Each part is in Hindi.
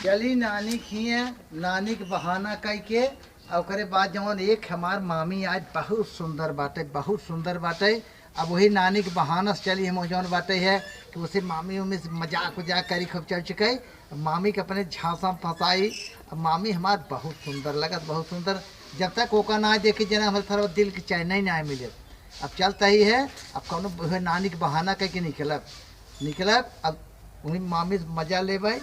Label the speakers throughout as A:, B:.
A: चली नानी खिए नानी के बहाना कई के और ओकरे बाद जवन एक हमार मामी आज बहुत सुंदर बाटे। अब वही नानी के बहाना से चली हम जौन बाटे है कि उसे मामी उम्मी से मजाक उजाक करी खूब चल चुके। मामी के अपने झांसा में फंसाई। अब मामी हमार बहुत सुंदर लगत, बहुत सुंदर। जब तक ओका ना देखी जना हमारे थोड़ा दिल की चैन ही ना मिले। अब चलता ही है, अब कौन नानी के बहाना कह के निकलब। अब वही मामी से मजा ले भाई।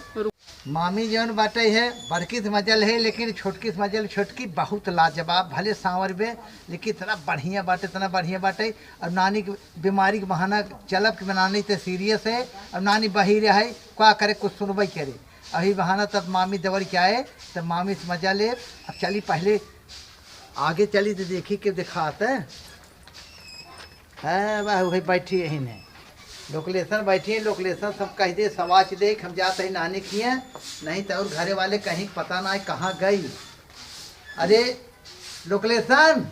A: मामी जौन बाटे है बड़की से मजा ले, लेकिन छोटकी से मजा ले। छोटकी बहुत लाजवाब, भले सांवर बे लेकिन इतना बढ़िया बाटे। अब नानी की बीमारी के बहाना चलब कि नानी तो सीरियस है। अब नानी बही रहे क्या करे, कुछ सुनबई करे। अभी बहाना तब मामी दौड़ के आए, तब मामी से मजा ले। अब चली पहले आगे चली तो देखी के दिखाते है। वह भाई बैठी यही ने लोकलेशन बैठी है। लोकलेशन सब कह दे सवाच देख हम जाते हैं नानी किए, नहीं तो और घरे वाले कहीं पता ना है कहाँ गई। अरे लोकलेशन,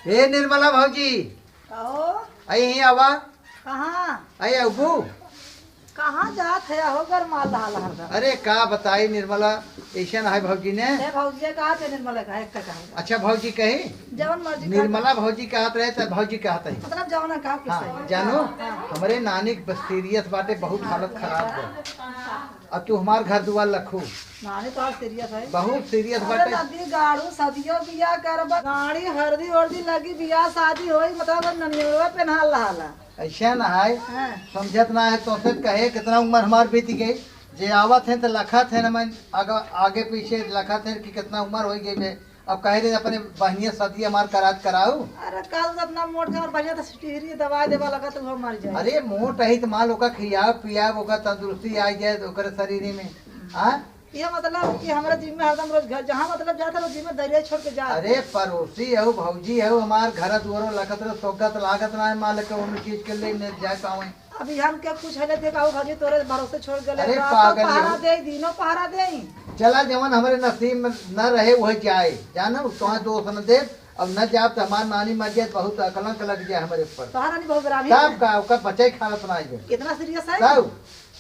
A: ए निर्मला भौजी आई यहीं आवा।
B: कहाँ
A: आई अबू
B: कहाँ जात है हो घर माल हरदम।
A: अरे का बताई निर्मला, ऐसा है भौजी ने।
B: भौजी कहा थे निर्मला का एक कहा।
A: अच्छा भौजी कही
B: जवन मर्जी
A: निर्मला भौजी कहत रहे तो भौजी कहत है
B: मतलब जवन कहा कि
A: हाँ,
B: सही।
A: जानो हमारे नानी के सीरियस बाटे, बहुत हालत खराब है। अब तू हमार घर दुआर लखू
B: नानी तो सीरियस है,
A: बहुत सीरियस
B: अरे
A: बाटे।
B: दादी गाड़ू सदियों बिया करब गाड़ी हरदी उर्दी लगी बिया शादी होई मतलब ननियोरवा पहनाल रहाला।
A: ऐसा ना है,
B: हाँ।
A: समझत ना है तो से कहे कितना उम्र हमार बीत गई। जे आवत है तो लखत है ना, मैं आगे पीछे लखत है कि कितना उम्र हो गई है। अब कहे रहे अपने बहनिया सदी हमार कराऊ।
B: अरे कल अपना मोट के और बढ़िया तो टिहरी दवाई देवा लगा तो वो मर जाए।
A: अरे मोट रही तो माल ओका खियाव पियाव ओका तंदुरुस्ती आ जाए तो ओकरे शरीर में। हाँ
B: ये मतलब कि हमारे जिम में हरदम रोज घर जहाँ मतलब जाता रोज जिम में दरिया छोड़ के जा।
A: अरे पड़ोसी है भौजी है हमार घर दुआरो लखत रहे सोगत लागत ना है माल के उन चीज के लिए न जा पावे।
B: अभी हम क्या कुछ है देखा हो भौजी तोरे भरोसे छोड़ गए।
A: अरे
B: रातों
A: पागल
B: पहरा
A: हो।
B: दे दिनों पहरा दे।
A: चला जवन हमारे नसीब में न रहे वही जाए, जाना तो दोस्त न दे। अब न जाब तो हमार नानी मर जाए बहुत कलंक लग जाए हमारे ऊपर।
B: तोहरा नहीं बहुत ग्रामीण
A: सब का ओका बचे खाना सुनाई
B: इतना सीरियस है।
A: सब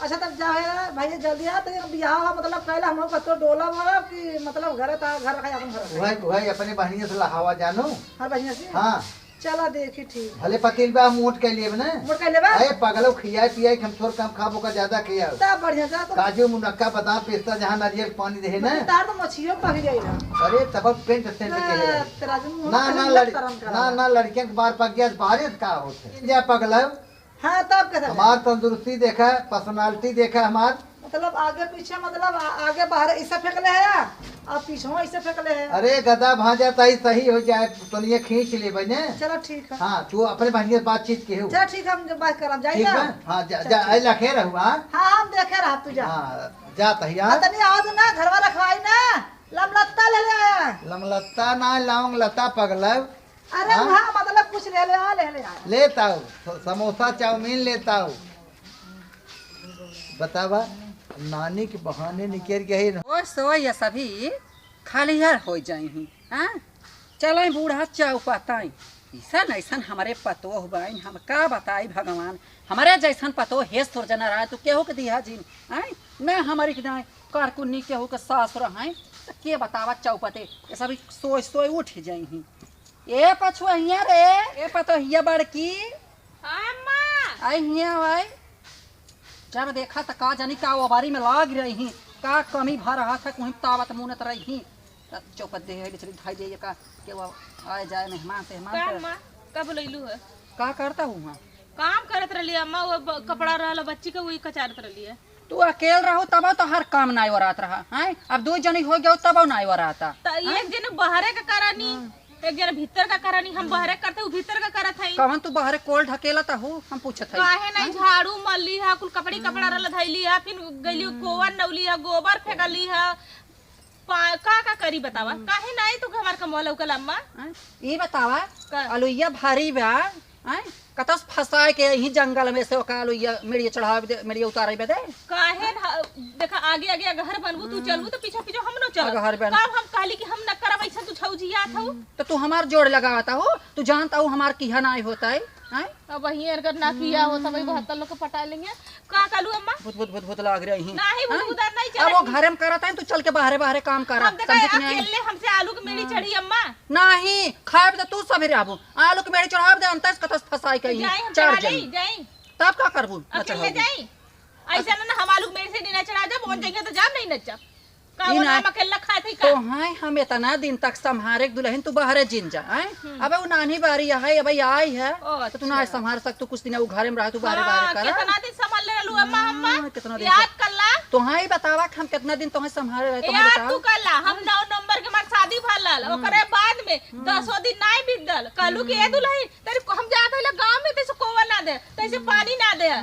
B: अच्छा तब जाए भाई जल्दी आ तो बियाह मतलब पहले हम लोग तो डोला वाला कि मतलब घर था घर रखा अपन घर
A: वही अपने बहनिया से लहावा जानो।
B: हर बढ़िया से
A: हाँ
B: चला देखी ठीक
A: भले पतिल बा मोट के लिए ना
B: मोट कर लेबा।
A: अरे पगलो खियाए पियाए हम थोड़ा कम खाबो का ज्यादा खियाओ।
B: तब बढ़िया जा तो
A: काजू मुनक्का बादाम पिस्ता जहाँ नारियल पानी दे ना।
B: तार तो मछियो पक जाई ना।
A: अरे तब पेंट सेंट के
B: तेरा जो
A: ना लड़कियों के बार पक गया बारिश का होते जा पगलब।
B: हां तब कैसा
A: हमार तंदुरुस्ती देखा, पर्सनालिटी देखा हमार।
B: मतलब आगे पीछे मतलब आगे बाहर ऐसा फेंकले है और पीछे ऐसे फेंकले है।
A: अरे गदा भाजा तही सही हो जाए तो ये खींच ले बने।
B: चलो ठीक है।
A: हाँ तू अपने बहनिया बातचीत के हो।
B: चल ठीक है हम जब बात करम
A: ठीक
B: जाइए।
A: है हाँ जा आई लखे रहुआ।
B: हां हम देखे रहा तू जा।
A: हाँ जा तहिया
B: तनी आज ना घरवा रखवाई ना लमलत्ता ले ले आया।
A: लमलत्ता ना लौंग लता पगलब।
B: अरे वहाँ मतलब कुछ ले ले आ
A: लेता हूँ समोसा चाउमीन लेता हूँ। बतावा नानी के बहाने निकल गए ना।
C: ओ सो ये सभी खाली यार हो जाई। हाँ चलो बूढ़ा चाउ पताई ऐसा ऐसा हमारे पतो बाइन हम का बताई भगवान। हमारे जैसन पतो हेस थोड़ जना रहा तो केहू के दिया जिन आए न हमारी के ना कारकुन्नी केहू के सास रहा तो के बतावा चौपते ये सभी सोच सोच उठ जाई। ए पछुआ हिया रे ए पतो हिया बड़की आई हिया भाई जब देखा तो का जानी का ओबारी में लाग रही का कमी भर रहा था कहीं तावत मुनत रही चौपत दे बेचारी भाई दे का के वो आए जाए मेहमान से
D: कब लइलू है
C: का करता हूँ वहाँ
D: काम करत रही अम्मा वो कपड़ा रहला बच्ची के वही कचारत रही है।
C: तू अकेल रहो तब तो हर काम नाई वरात रहा है। अब दो जनी हो गया तब नाई वराता
D: एक दिन बहरे का करानी एक जन भीतर का करानी हम बहरे करते वो भीतर का करत है।
C: कहन तू बाहर कोल ढकेला ता हो हम पूछत है
D: काहे नहीं झाड़ू मल्ली है कुल कपड़ी कपड़ा रल धैली है फिर गली कोवर नौली है गोबर फेंकली है का करी बतावा काहे नहीं तू हमार कमौला उकल अम्मा
C: ये बतावा अलुइया भारी बा हैं कतस फसाए के यही जंगल में से ओका अलुइया मेड़िया चढ़ावे दे मेड़िया उतारे बे दे
D: काहे देखा आगे आगे घर बनबू तू चलबू तो पीछे पीछे हम न चल
C: घर बन
D: काम हम कहली कि हम न करब ऐसा तू कुछ जियात हूँ।
C: तो तू हमार जोड़ लगावता हो, तू जानता हो हमार किया ना होता है।
D: अब वही अगर ना किया होता भाई 72 लोग को पटा लेंगे। का कलू अम्मा?
C: भूत लग रही
D: नहीं बुदबुदार नहीं
C: अब
D: चले।
C: वो घर में करता है तू चल के बाहरे बाहरे काम कर।
D: हम देखा अकेले हमसे आलू की मेड़ी चढ़ी अम्मा।
C: नहीं खाए तो तू सवेरे आबू आलू के मेड़ी चढ़ाव दे अंतस कतस फसाई कहीं
D: जाई हम
C: चार
D: चढ़ा
C: जन
D: ले जाई।
C: तब का करबू
D: अकेले जाई। ऐसा ना हम आलू की मेड़ी से नहीं चढ़ा दे पहुंच जाएंगे तो जाम नहीं नचा। का
C: ई
D: वो
C: ना-
D: नाम अकेला खाए थे
C: तो
D: का?
C: हाय हम इतना दिन तक संहारे दुल्हन तू बाहरे जिन जा हैं। अबे वो नानी बारी है अबे आई है तो तू ना संहार सक तू कुछ दिन वो घर में रह तू बाहरे बाहरे कर।
D: कितना दिन संभाल ले लू अम्मा अम्मा?
C: कितना दिन
D: याद कर ला।
C: तो हाय बतावा कि हम कितना दिन तुम्हें संभाले रहे तुम्हें
D: याद
C: बताओ।
D: तू कर ला। हम 9 नंबर के हमार शादी भलल ओकरे बाद में 10 दिन नहीं बीतल कहलू कि ए दुल्हन तेरे को हम जात हले गांव में तैसे कोवा ना दे तैसे पानी ना दे।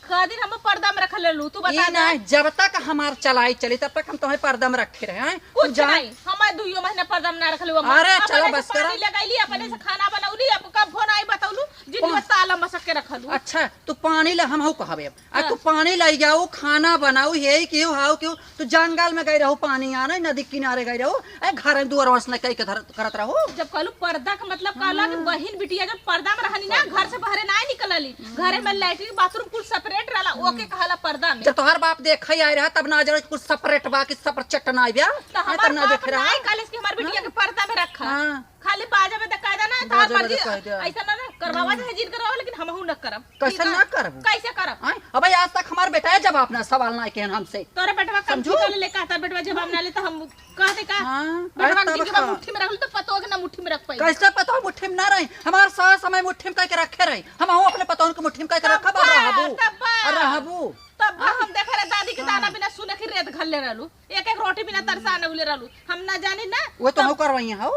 D: का दिन हम पर्दा में रख ले लू तू बता
C: ये ना जब तक हमार चलाई चली तब तक हम तुम्हें पर्दा में रखे रहे हैं। तू
D: कुछ
C: जा
D: नहीं हमारे 2 महीने पर्दा में ना रख लू
C: अरे चलो बस करो।
D: पानी लगाईली अपने से खाना बनौली अब कब फोन आई बतौलू जिन ताला मसक के रख लू।
C: अच्छा तू पानी ले हम कहबे आ तू पानी लाई जाऊ खाना बनाऊ हे क्यों हाउ क्यों तू जंगल में गई रहू पानी आने नदी किनारे गई रहू ए घर में दुआर वंश न कई के करत रहू।
D: जब कहलू पर्दा का मतलब कहला कि बहन बिटिया जब पर्दा में रहनी ना घर से बाहर ना निकलली घर में लैट्रिन बाथरूम कुल सेपरेट रहला ओके कहला पर्दा में।
C: जब तोहर बाप देख आई रहा तब ना जरा कुछ सेपरेट बा कि सेपरेट चटना आइबा
D: तो
C: तब
D: हमार
C: ना
D: बाप
C: देख रहा।
D: नहीं कॉलेज की हमार बिटिया के पर्दा में रखा।
C: हाँ।
D: खाली बाजा में दकायदा ना तार
C: बाजा में
D: मर्जी
C: दकायदा।
D: ऐसा ना करवावा चाहे जिन करवावा लेकिन हमहू न करब।
C: कैसे
D: ठीक है?
C: ना करबू?
D: कैसे करब?
C: आय अबे आज तक हमार बेटा है जवाब ना सवाल ना के हमसे।
D: तोरे बेटवा कम
C: समझू?
D: ठीक ले कहता बेटवा जवाब ना ले तो हम कहते का
C: हाँ,
D: बेटवा
C: अरे तब
D: के
C: का।
D: मुट्ठी में रख ली तो पतो के ना मुट्ठी में रख पाई।
C: कैसे पता मुट्ठी में ना रही हमार सास समय मुट्ठी में कह के रखे रही हम अपने पतों के मुट्ठी में कह के रखा
D: तब बा,
C: रहबू
D: तब बा।
C: और रहबू।
D: तब हम देखे रहे दादी के दाना बिना सुने की रेत घल ले रहलू एक एक रोटी बिना तरसा न उले रहलू हम ना जानी ना
C: वो तो हम करवाई हो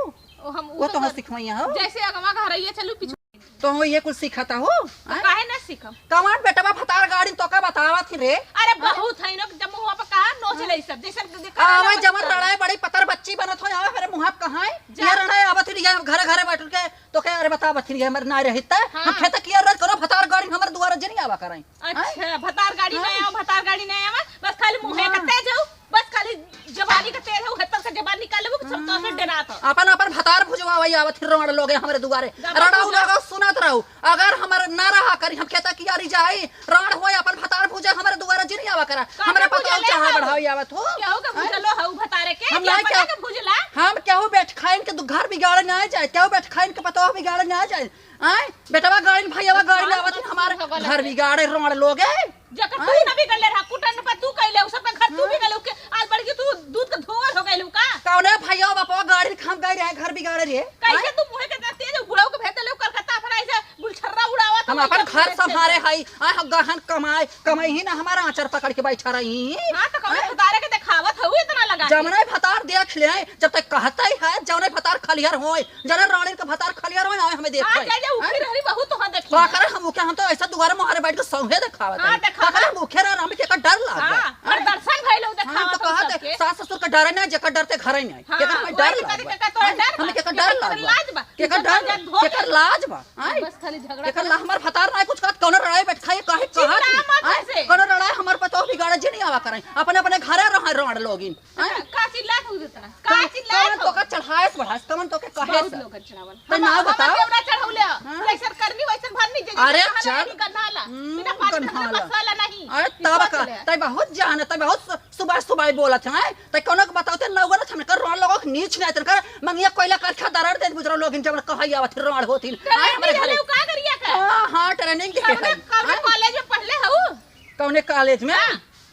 D: हम
C: वो तो हम सिखवाई हो
D: जैसे अगवा घर रही चलू पीछे
C: तो हम ये कुछ सिखाता हो।
D: काहे ना सीखम।
C: कमान बेटा फतार गाड़ी तो का बतावा थी रे
D: अरे बहुत है ना जब मुंह पे कहा नोच ले सब जैसे
C: आवे जमन लड़ाई बड़ी पतर बच्ची बनत हो आवे मेरे मुंह पे कहां है ये लड़ाई आवत थी घर घर बैठ के तो कह अरे बता बथरी हमर ना रहित हम खेत किया रह करो फतार गाड़ी हमर दुआर जनी आवा कराई।
D: अच्छा भतार गाड़ी में आया भतार गाड़ी नहीं आया बस खाली मुंह के तेज हो बस खाली जवानी का तेज हो हत्तर का जबान निकाल लेबो सब तो से डरा था
C: अपन अपन भतार भुजवाई आवत थी रोड लोगे हमरे दुआरे रडाऊ लगा सुनत रहू अगर हमर ना रहा करी हम खेता किया री जाई राड होय अपन भतार भुजे हमरे दुआरे जनी आवा करा हमरे पताल चाह बढ़ाई आवत हो
D: क्या हो का भुजलो हऊ भतारे के
C: हम
D: क्या
C: नहीं
D: पता
C: क्या-
D: के भुजला
C: हम केहू बैठ खाइन के घर बिगाड़े ना जाए केहू बैठ खाइन के पतो बिगाड़े ना जाए आय बेटवा गाड़ी भैयावा गाड़ी आवत हमार घर बिगाड़े रोड लोगे
D: जकर तू ना बिगड़ ले रहा कुटन पे तू कइले सब का घर तू बिगड़ के आज बड़ के तू दूध का धोवर हो गइलू का
C: कौने भैया बापा गाड़ी खाम गई रहे घर बिगाड़े रे
D: कैसे तू मुंह के तेज गुड़ाऊ के भेज ले कलकत्ता फरा ऐसे गुलछर्रा उड़ावा
C: हम अपन घर संभारे हई आ हम गहन कमाई ही ना हमारा आंचर पकड़ के बैठा रही
D: हां तो कौन भतारे के दिखावत हऊ इतना लगा के?
C: जमने भतार देख ले जब तक कहता ही है जमने भतार खलिहर होय जने रानी के भतार खलिहर होय आवे हमें देख
D: हां जा जा उखी रही बहुत तो हां देखी
C: का करे हम तो ऐसा दुआरे मोहरे बैठ के सौहे दिखावत
D: हाँ,
C: है
D: दिखावा।
C: का करे मुखे ना हम के डर लाग
D: हां और दर्शन भइलो
C: हम
D: दिखावत
C: तो कहते सास ससुर का डरे ना जेकर डरते घरे नहीं
D: हाँ,
C: केकर में
D: वही
C: डर
D: करी
C: लाग
D: के तोरा डर
C: हम
D: बा,
C: केकर डर
D: केकर
C: लाग
D: लाज बा,
C: केकर
D: केकर
C: डर
D: लाज धो
C: केकर लाज बा आय
D: बस खाली झगड़ा
C: केकर ला हमर भतार ना कुछ कहत कोनो लड़ाई बैठ खाए काहे
D: चिल्ला
C: कहत
D: मत
C: आय,
D: ऐसे।
C: कोनो लड़ाई हमर पतो बिगाड़े जे नहीं आवा करे अपने अपने घरे रह रोड लोगिन आय
D: का चिल्लात हऊ इतना का चिल्लात
C: कमन तो का चढ़ाएस बढ़ाएस कमन तो के कहे
D: बहुत लोग चढ़ावल
C: तो ना बताओ।
D: केवड़ा चढ़ौले जैसन करनी वैसन भरनी जे
C: अरे चल।
D: गन्हाला बिना पानी में
C: गन्हाला।
D: मसाला नहीं
C: अरे तब का तय बहुत जान तय बहुत सुबह सुबह बोलत है तय कोनो के बताओ ते नौगन हम कर रोड लोग नीच नहीं तन कर मंगिया कोयला कर खा दरड़ दे गुजरो लोग जब कहई आवत रोड होथिन आय हमरे घरे
D: का करिया का
C: हां ट्रेनिंग दे
D: कौन कॉलेज में पढ़ले हऊ
C: कौने कॉलेज में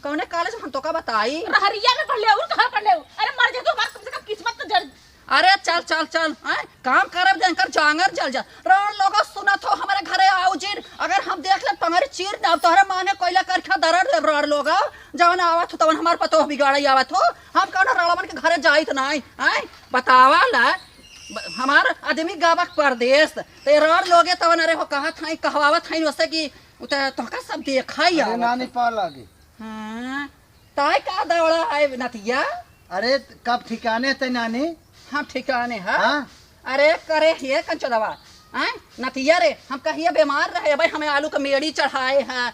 C: कौने कॉलेज में हम तो का बताई
D: रहरिया में पढ़ले हऊ कहां पढ़ले हऊ अरे मर जा तो हमार कम से कम किस्मत तो जड़
C: अरे चल चल चल आय काम करब देकर जांगर जल जा रोड लोग सुनत हो हमारे घरे आओ जीर अगर हम देख ले तुम्हारी चीर ना तोहरे माने कोयला कर खा दरड़ दे रोड लोग जवन आवत हो तवन हमार पतो बिगाड़ई आवत हो हम कौन रड़वन के घरे जाइत नहीं आय बतावा ला हमार आदमी गावक परदेश ते रोड लोगे तवन अरे हो कहत हई कहवावत हई ओसे कि उते तोका सब देखई
A: अरे नानी पा लागे
C: हां ताई का दौड़ा है नतिया
A: अरे कब ठिकाने थे नानी
C: हम ठिकाने है
A: हाँ
C: अरे करे ये कंचो दवा हैं नतिया रे हम कहिए बीमार रहे भाई हमें आलू का मेड़ी चढ़ाए हैं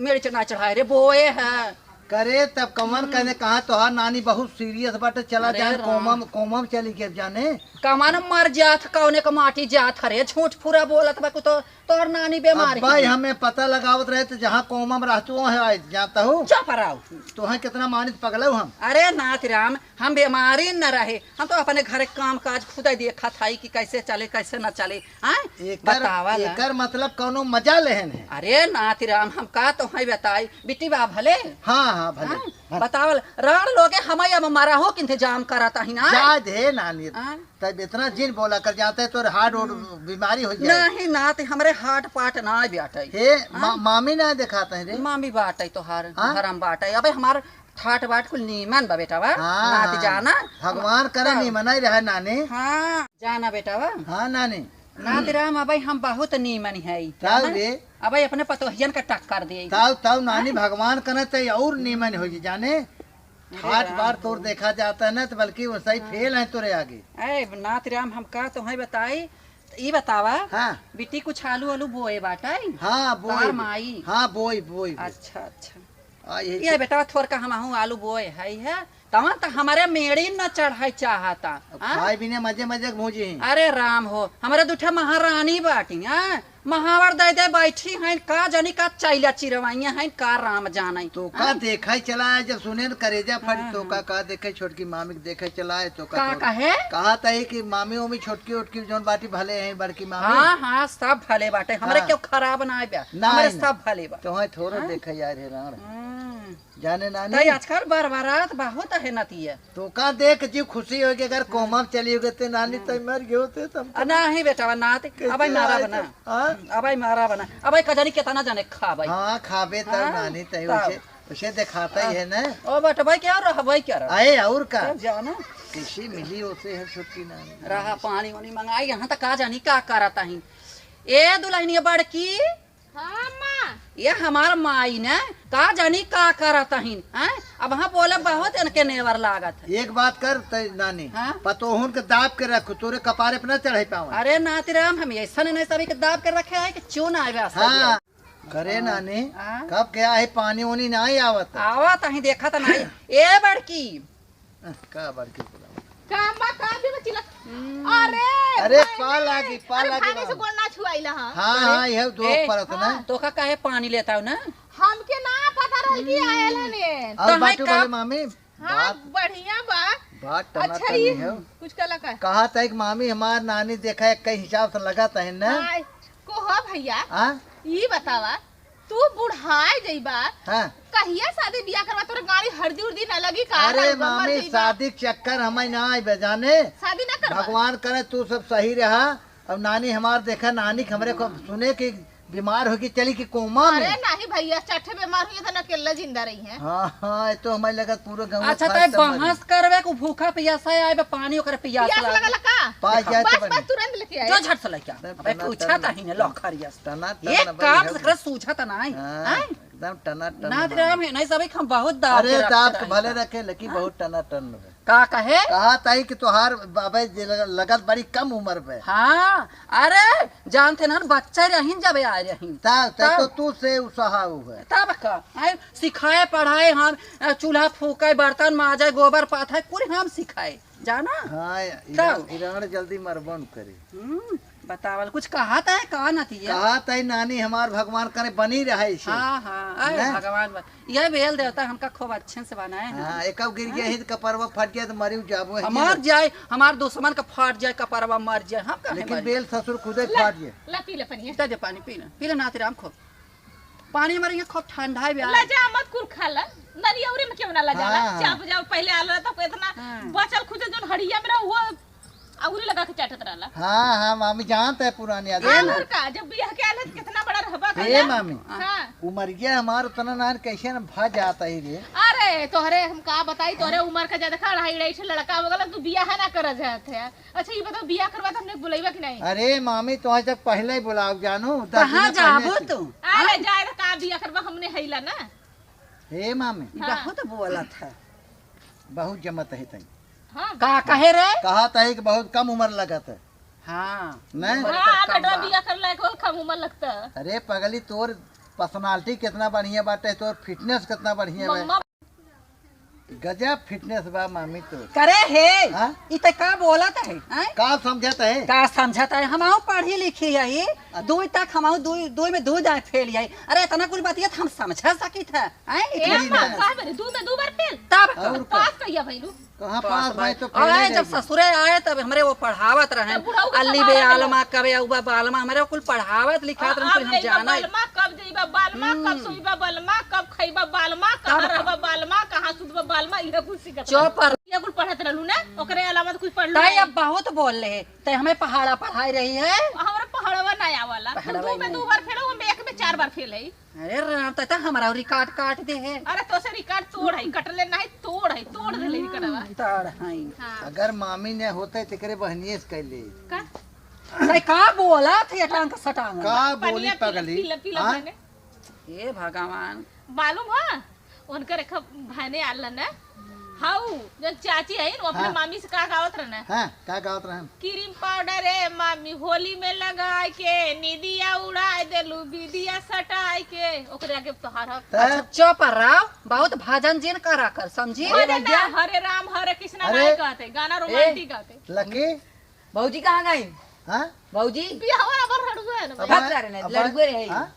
C: मेड़ी चढ़ा रे बोए हैं
A: करे तब कमन कहने कहा तोहार नानी बहुत सीरियस बाटे चला
C: अरे
A: जान
C: राम।
A: कोमम चली के जाने
C: कमान मर जात कौने का माटी जात हरे झूठ पूरा बोलत बा तो तोहर नानी बीमारी
A: भाई हमें पता लगावत रहे तो जहाँ कोमम रहतु है जाता हूँ
C: चुप रहो
A: तो है कितना मानित पगलू हम।
C: अरे नाथ राम हम बीमारी न रहे हम तो अपने घर काम काज खुद देखा था कि कैसे चले कैसे न चले बतावा ला।
A: एकर मतलब कोनो मजा लेहन है।
C: अरे नाथ राम हम का तो है बताई बिटी बा भले
A: हाँ हाँ भले
C: बतावल राण लोगे हम अब मारा हो कि इंतजाम कराता ही ना
A: जा दे नानी
C: हाँ?
A: तब इतना जिन बोला कर जाते तो हार्ट और बीमारी हो जाए।
C: नहीं नाथ हमरे हाट पाट ना बाटे
A: हे मामी ना दिखाते हैं रे।
C: मामी बाटे तो हर
A: हाँ?
C: हरम बाटे अबे हमार ठाट बाट कुल नीमन बा बेटा बा
A: हाँ,
C: नाथ जाना
A: भगवान करे नहीं मनाई रहा नानी।
C: हाँ जाना बेटा बा
A: हाँ नानी
C: नाथ राम अबे हम बहुत नीमन है
A: ताऊ रे
C: अबे अपने पतोहियन का टक्कर दे
A: ताऊ नानी भगवान करे तो और नीमन हो जाने हाथ बार तोड़ देखा जाता है ना तो बल्कि वो सही फेल है तोरे आगे।
C: ए नाथ राम हम का तो है बताई ई बतावा
A: हाँ
C: बेटी कुछ आलू आलू बोए बाटाई
A: हाँ
C: तार
A: बोई
C: माई
A: हाँ बोई
C: अच्छा अच्छा
A: आ, यही
C: ये बेटा थोड़ का हम आलू बोए है तवा तो हमारे मेड़ी न चढ़ाई चाहता हाँ?
A: खाए बिना मजे मजे भूजी हैं।
C: अरे राम हो हमारे दूठा महारानी बाटी हाँ महावर दे दे बैठी हैं का जानी का चैला चिरवाइया हैं का राम जाना
A: तो का देखा ही चला है जब सुने न करेजा फट तो का देखे छोटकी मामी के देखे चला है तो
C: का कहे
A: कहा था कि मामी ओमी छोटकी उटकी जोन बाटी भले हैं बड़की मामी
C: हाँ हाँ सब भले बाटे हमारे
A: हाँ।
C: क्यों खराब ना आया
A: ना,
C: हमारे
A: ना।
C: सब भले बा
A: तो है थोड़ा देखा यार है राण जाने नानी
C: तो आजकल बरबरात बहुत है नतिया
A: तो का देख जी खुशी होगी अगर कोमम चली होगी तो नानी तो मर गए होते तब
C: नहीं बेटा नात अब मारा बना
A: हाँ
C: अब मारा बना अब कजनी कितना जाने खा भाई
A: हाँ खाबे तब
C: हाँ,
A: नानी तय
C: तब।
A: उसे उसे दिखाता ही है ना।
C: ओ बेटा भाई क्या रहा भाई क्या रहा
A: आए और का
C: जाना
A: किसी मिली उसे है छुटकी नानी
C: रहा पानी वानी मंगाई यहाँ तक आ जानी का करता ही ए दुल्हनिया बड़की
D: हाँ माँ
C: ये हमार माई ने का जानी का करता ही अब हाँ बोले बहुत इनके नेवर लागत है
A: एक बात कर तय नानी
C: हाँ?
A: पतोहन के दाब के रख तोरे कपारे पे न चढ़े पावा।
C: अरे नातीराम हम ऐसा नहीं सभी के दाब के रखे है कि क्यों ना आवे
A: हाँ करे नानी
C: हाँ?
A: कब क्या है पानी वानी नहीं आवत
C: आवत ही देखा था नहीं ए बड़की
A: का बड़की बोला
D: का माँ का भी बचिला अरे
A: अरे पा लागी
D: खाने से गोल ना छुआइला हाँ
A: हाँ हाँ यह दो
C: ए,
A: परत ना
C: तो का काहे पानी लेता हूँ ना
D: हमके ना पता रहल कि आएला ने
A: और
C: तो
A: बाटू
C: है
A: बोले
C: कब?
A: मामी
D: हाँ बढ़िया बा
A: बात
D: अच्छा
A: टमाटर
D: ये
A: नहीं है
D: कुछ कला का
A: कहा था कि मामी हमार नानी देखा है कई हिसाब से लगाता है ना
D: हाय, को हो भैया
A: हाँ
D: ये बतावा तू बुढ़ाए जइबा
A: हाँ
D: कहिया शादी बियाह करवा तोरे गाड़ी हरदी उर्दी न लगी का
A: अरे
D: रंग मर
A: मामी
D: जइबा?
A: शादी के चक्कर हमें ना आए बजाने
D: शादी ना करवा
A: भगवान करे तू सब सही रहा। अब नानी हमार देखा नानी के हमरे को सुने कि बीमार होगी चली कि कोमा
D: अरे
A: में।
D: नहीं भैया चट्टे बीमार हुई तो न अकेला जिंदा रही है
A: हाँ हाँ ये तो हमें लगा पूरे गाँव
C: अच्छा तो बहस करवे को भूखा पियासा आए बे पानी ओकर पियास
D: प्यास
C: लागे
D: लगल का
A: पा जाए
D: बस
A: तो
D: बस तुरंत लेके आए
C: जो झट से लेके अबे पूछा ता ही ने लखरिया
A: टना
C: एक
A: टना
C: काम
A: भाई
C: से कर सूझा ता नहीं
A: हाँ, एकदम टना टना
C: नातीराम है नहीं सभी हम बहुत दाब
A: अरे
C: के
A: दाब
C: रखते
A: के
C: रही।
A: भले रखे लेकिन बहुत टना टन है।
C: का कहे
A: कहा ताई कि तुहार बाबा जे लगत बड़ी कम उम्र पे
C: हाँ अरे जानते ना बच्चा रहीन जब आ रहीन
A: तो तू से उसहा है
C: तब का आए सिखाए पढ़ाए हम चूल्हा फूके बर्तन माजे गोबर पाथे पूरे हम सिखाए जाना
A: हाँ
C: तब?
A: इरान जल्दी मरबन करे
C: बतावल कुछ कहा था कहा न थी
A: कहा ताई नानी हमार भगवान करे बनी रहे इसे।
C: हाँ हाँ अरे
A: ना?
C: भगवान यह बेल देवता हमका खूब अच्छे से बनाए हैं
A: हाँ एक गिर गया ही तो कपरवा फट गया तो मरी जाबो है
C: मर जाए हमार दुश्मन का फाट जाए कपरवा मर जाए हम कहे
A: लेकिन
C: मर
A: बेल ससुर खुदे फाट गए।
D: ला पी ले पनिया
C: दे पानी पी ले नातीराम खूब पानी हमारे यहाँ खूब ठंडा है ब्याह
D: लजा मत कुल खाला नरियौरी में क्यों ना लजाला
A: हाँ।
D: चाप जाओ पहले आला तो इतना
C: हाँ।
D: बचल खुदे जोन हड़िया में वो अउरी लगा के चाटत रहला
A: हाँ हाँ मामी जानते है पुरानी आदमी
D: और का जब बियाह के आले कितना बड़ा रहबा
A: हे मामी
D: हां
A: उमरिया हमार उतना नान कैसे न भा जाता ही रे।
D: अरे तोहरे हम का बताई तोहरे उम्र का ज्यादा खड़ा है ढाई लड़का हो गला तू बियाह ना कर जात है। अच्छा ये बताओ बियाह करवा तो हमने बुलाईबा कि नहीं
A: अरे मामी तो जब पहले ही बुलाओ जानू 10
C: कहाँ
A: दिन पहले
C: जाबो
A: से।
C: तू
D: अरे जाए तो का बियाह करवा हमने हैला ना
A: हे मामी
C: बहुत बोला था
A: बहुत जमत है तई
D: हां
C: का कहे रे
A: कहा ताई कि बहुत कम उम्र लगत है
C: हाँ
A: नहीं
D: हां बेटा बियाह कर लायक हो कम उम्र लगता
A: अरे पगली तोर पर्सनालिटी कितना बढ़िया बाटे तोर फिटनेस कितना बढ़िया है।
D: मम्मा
A: गजब फिटनेस बा मामी तो।
C: करे हे
A: हाँ?
C: इ त का बोलत है हैं?
A: का समझत है?
C: का समझता है हम पढ़ी लिखी है दुई तक हम दुई में दो जाए फेल है। अरे इतना कुछ बात हम समझ सकी था
D: ए अम्मा का मेरे दू में दो बार फेल
C: तब
A: और
D: पास कहिया भइलू
A: कहाँ पास भाई तो
C: आए जब ससुरे आए तब हमरे वो पढ़ावत रहे
D: तब बुढ़ाऊ के
C: अल्ली
D: सवाल
C: बे
D: है
C: आलमा कबे उबा बालमा हमरे कुल पढ़ावत लिखात रहे हम जाना
D: बालमा कब जइबा बालमा कब सुइबा बालमा कब खइबा बालमा कहां रहबा बालमा कहां सुतबा बालमा इहे कुछ सिखत
C: चुप पर
D: ये कुल पढ़त रहलू ना ओकरे अलावा तो कुछ पढ़ लो
C: ताई अब बहुत बोल रहे ते हमें पहाड़ा पढ़ाई रही है।
D: हमरा पहाड़वा ना आवाला
C: पहाड़वा
D: दू में दो बार फेल हम एक में 4 बार फेल है।
C: अरे राम तता हमारा रिकॉर्ड काट दे है
D: अरे तो से रिकॉर्ड तोड़ है कटले नहीं तोड़ दे ले रिकॉर्डवा
C: ताड़ हाई
D: हां
A: अगर मामी ने होते तेरे बहनिए से कैले
D: का
C: ताई का बोला थे टांग सटांग
A: का बोली पगली
D: पीला पीला
A: हाँ?
D: भाने
C: हे भगवान
D: मालूम है उनके रेखा भाने आला ना हाउ जो चाची है वो अपने
A: हाँ।
D: मामी से का गावत रहना
A: हाँ का गावत रहन?
D: क्रीम पाउडर है मामी होली में लगाए के निदिया उड़ाए देलू बिदिया सटाए के ओकरे आगे तोहार
C: अच्छा चुप रहो बहुत भजन जिन करा कर समझी
D: अरे ना हरे राम हरे कृष्णा
A: अरे।
D: नहीं कहते गाना रोमांटिक गाते
A: लकी
E: भौजी कहाँ गई
A: हाँ
E: भौजी
D: बियाहवा पर हड़ुआ है ना भाई।
E: भाग जा रहे हैं, लड़के रहे।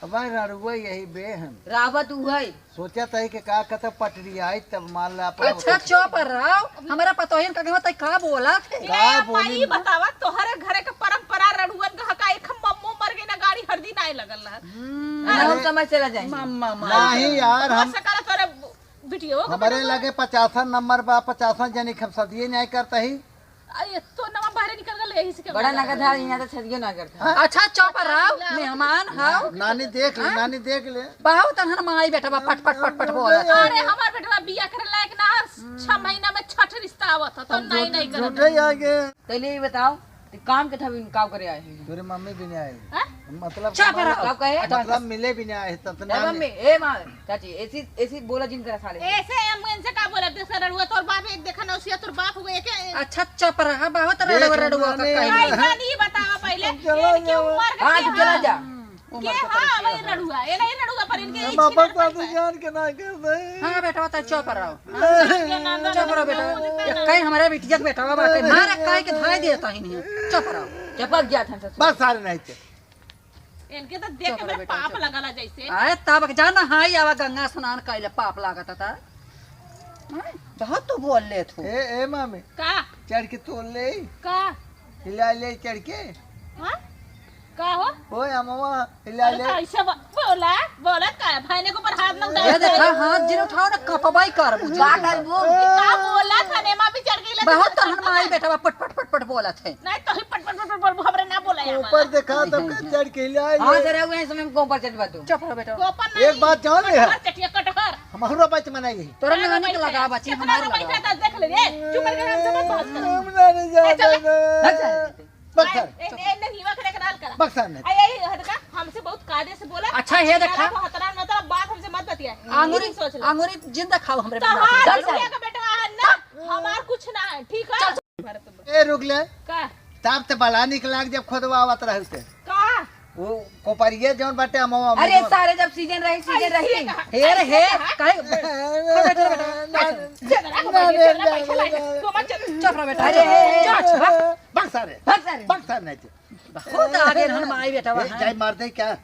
A: अब रड़ुआ यही बेहन
E: रावत उ है
A: सोचा था कि का कत पटरी आई तब मान ला
C: अच्छा चुप रहो हमारा पतोहिन का कहवा ताई का बोला थे
A: का
D: ए
A: बोली
D: माई बतावा तोहरे घरे के परंपरा रड़ुअन का हका एक मम्मो मर गई ना गाड़ी हर दिन आए लगल रहा
E: हम समझ चला जाएंगे
C: मम्मा
A: नहीं यार हम
D: सकल तोरे बिटियो
A: हमारे लगे 50 नंबर बा 50 जनी हम सदिए न्याय करता ही
D: ये तो नवा बाहर निकल गल यही से
E: बड़ा नगद है यहाँ तो छदियो ना करता
C: अच्छा चुप रहो मेहमान हाउ
A: नानी देख ले नानी देख ले
C: बहुत तनहन माई बेटा बा पट पट पट पट बोला
D: अरे हमार बेटवा बिया करे लायक ना 6 महीना में छठ रिश्ता आवत तो नहीं करत
A: झूठे आगे
E: पहले ये बताओ कि काम के था काम करे आए हैं
A: तेरे मम्मी भी नहीं आई
D: हैं?
A: मतलब
C: चुप रहो
E: कब कहे
A: मतलब मिले भी नहीं आए तब तो
E: ए मम्मी ए माँ चाची ऐसी ऐसी बोला जिन करा साले
D: ऐसे हम इनसे का बोला देख रड़ुआ तोर बाप एक देखा नौसिया तोर बाप हुए एक
C: अच्छा चुप रहा बहुत रड़वा रड़वा का कही
D: ऐसा नहीं बतावा पहले इनकी उम्र का
E: हाँ तू चला जा
D: के हां वही रड़ुआ ये नहीं रड़ुआ पर इनके ई
A: बाबा साथी जान के ना कर दे
C: हां बेटा बता चुप रहो चुप रहो बेटा कहीं हमारे बिटिया बेटा बाटे मारा काहे के धाई देता ही नहीं चुप रहो
E: चपक गया था ससुर
A: बस सारे नहीं थे
D: इनके तो देख के मेरे पाप लगला जैसे
C: आए तब जाना हाई आवा गंगा स्नान कइले पाप लागत था बहुत तो बोल ले तू
A: ए मामी
D: का
A: चढ़ के तोल ले
D: का
A: हिला ले चढ़ के
D: हां का हो
A: ओए अम्मा हिला ले
D: ऐसे बोला बोला का भाईने को पर हाथ न
C: ये देखा हाथ जिन उठाओ ना कपबाई कर बुझा
E: का कर वो
D: का बोला था ने मां भी चढ़ गई
C: बहुत तहन माई बेटा पट पट पट पट बोला थे
D: नहीं तो ही पट पट पट पट हमरे ना बोला है
A: ऊपर देखा तब का चढ़ के हिला
E: हाँ
A: ले
E: जरा हुए समय में कौन पर चढ़वा तू
C: चुप रहो बेटा
D: गोपन नहीं
A: एक बात जान ले
D: चटिया कटहर
A: हमारा बच मनाई
C: तोरा नानी के लगा बच्ची हमारे
D: पैसा
C: लगा
D: तो देख ले रे चुप करके हमसे मत बात कर
A: हमने नहीं जाना
E: भाग जा रहे थे।
A: बक्सर
D: ए नहीं हिवा करे कराल करा
A: बक्सर नहीं
D: आई आई हटका हमसे बहुत कायदे से बोला
C: अच्छा ये देखा
D: हतरा मतलब बात हमसे मत बतिया
C: आंगूरी
D: सोच ले
C: आंगूरी जिंदा खाओ हमरे
D: तो
C: बिना
D: हां दुनिया का बेटा है ना हमार कुछ ना है ठीक है
A: ए रुक ले
D: का
A: ताप ते बला निकला जब खुदवा आवत रहे उसे
D: का
A: वो कोपरिए जौन बाटे अमवा
E: अरे सारे जब सीजन रही
C: हे रे हे काहे चुप रहो बेटा
E: अरे
A: बक्सर है
E: भाग जा रहे
A: बक्सर नहीं थे
C: बहुत आगे हन माई बेटा
A: ए, जाई मार दे क्या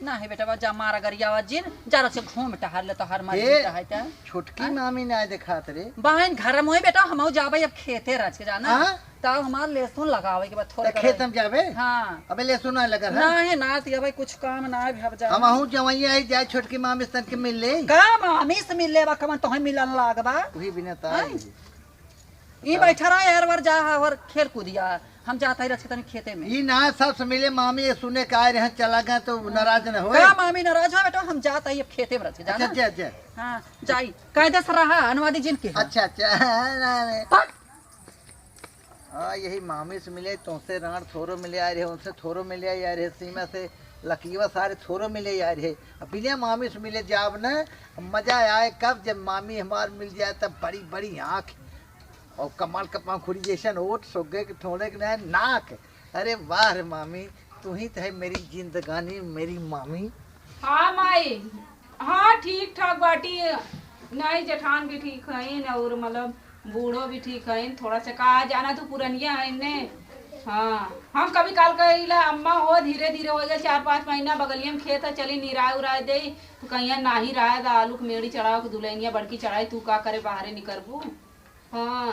C: ना है बेटा जा मारा गरियावा जिन जरा से घूम टहर ले तो हर मार
A: ए,
C: है ता
A: छोटकी मामी ने आए दिखात रे
C: बहन घर में बेटा हम जाबे अब खेते रच के जाना
A: हाँ?
C: तब हमार लहसुन लगावे के बाद
A: तो
C: थोड़ा
A: खेत में जावे
C: हां
A: अबे ले सुना लगा
C: ना
A: है
C: है ना तिया भाई कुछ काम ना है भब जा
A: हम आहू जवैया आई जाए छोटकी मामी सन के मिल ले
C: का मामी से मिल लेबा कमन तो हम मिलन लागबा
A: वही बिना ता
C: हाँ? ई बैठा रहा हर बार जा हर खेल कूदिया हम जाता ही रच तनी खेते में
A: ई ना सब से मिले मामी ये सुने का आए रहे चला गए तो नाराज न होए
C: का मामी नाराज हो बेटा हम जाता ही अब खेते में रच के
A: अच्छा
C: जाना
A: अच्छा अच्छा
C: हां जाई कायदे से रहा अनुवादी जिन के
A: अच्छा अच्छा ना हाँ यही मामी से मिले तुमसे राण थोरो मिले आ रहे उनसे थोरो मिले आ रहे सीमा से लकीवा सारे थोरो मिले आ रहे अब बिना मामी से मिले जाब न मजा आए कब जब मामी हमार मिल जाए तब बड़ी बड़ी आँख और कमाल का पंखुड़ी जैसन ओट सोगे के थोड़े के ना नाक अरे वाह रे मामी तू ही तो है मेरी जिंदगानी मेरी मामी
F: हाँ माई हाँ ठीक ठाक बाटी नहीं जेठान भी ठीक है और मतलब बूढ़ो भी ठीक है। थोड़ा सा कहा जाना तो पुरनिया है ने। हाँ हम कभी काल कहिला अम्मा हो धीरे धीरे हो गया 4-5 महीना बगलिया में खेत है चली निराय उराय दे तो कहीं नाही रहा था आलू के मेड़ी चढ़ाओ के दुल्हनिया बड़की चढ़ाई तू का करे बाहरे निकलबू। हाँ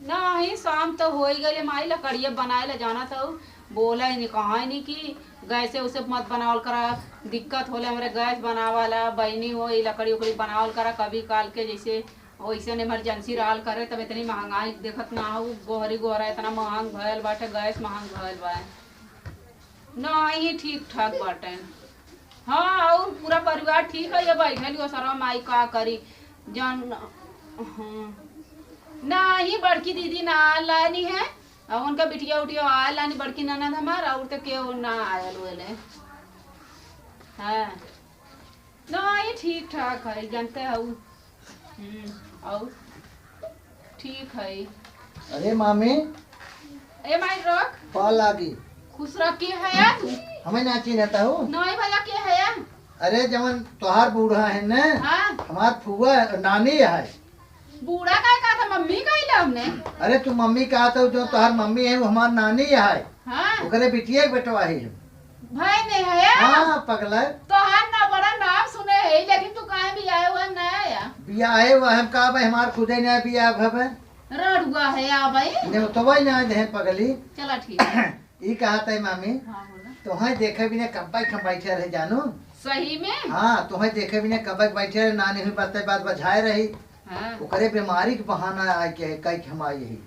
F: नहीं शाम तो हो ही गई माई लकड़िया बनाए ला जाना था बोला ही नहीं कहा नहीं कि गैस से उसे मत बनावल करा दिक्कत होले हमारे गैस बनावाला बहनी हो लकड़ी उकड़ी बनावल करा कभी काल के जैसे वैसे इमरजेंसी रहल करे तब इतनी महंगाई देखत ना हो गोहरी गोहरा इतना महंग भयल बाटे गैस महंग भयल बा नहीं ठीक ठाक बाटे। हाँ और पूरा परिवार ठीक है ये बैठल हो सर माई का करी जन। नहीं बड़की दीदी ना लानी है और उनका बिटिया उटिया आया लानी बड़की ननद हमारा और तो क्यों ना आयल वेले। हाँ नहीं ठीक ठाक है जानते हो और ठीक है।
A: अरे मामी
F: ए माई रख
A: पाल लागी
F: खुश रख के है या तू
A: हमें नाची रहता हूँ।
F: नहीं भैया के है या
A: अरे जवन तोहार बूढ़ा है न
F: हाँ
A: हमार फुआ नानी है।
F: बूढ़ा का कहा था मम्मी का ही हमने।
A: अरे तू मम्मी कहा था जो तोहार मम्मी है वो हमार नानी है।
F: हाँ
A: ओकरे बिटिया के बेटवा है।
F: भाई नहीं है या
A: हाँ पगला
F: तो हर ना बड़ा नाम सुने है लेकिन तू कहाँ भी आया हुआ ना आया
A: बिया है वो हम कहा भाई हमार खुदे नहीं बिया भवे
F: रड़ुआ है या भाई
A: ने तो वही ना दे पगली।
F: चला ठीक है।
A: ई कहा था मामी
F: हाँ बोला
A: तो है देखे भी ने कब्बाई खंबाई रहे जानू।
F: सही में
A: हाँ तो है देखे भी ने कब्बाई बैठे रहे नानी हुई बात बात बजाए रही
F: हाँ
A: ओकरे बीमारी के बहाना आए के कई खमाई ही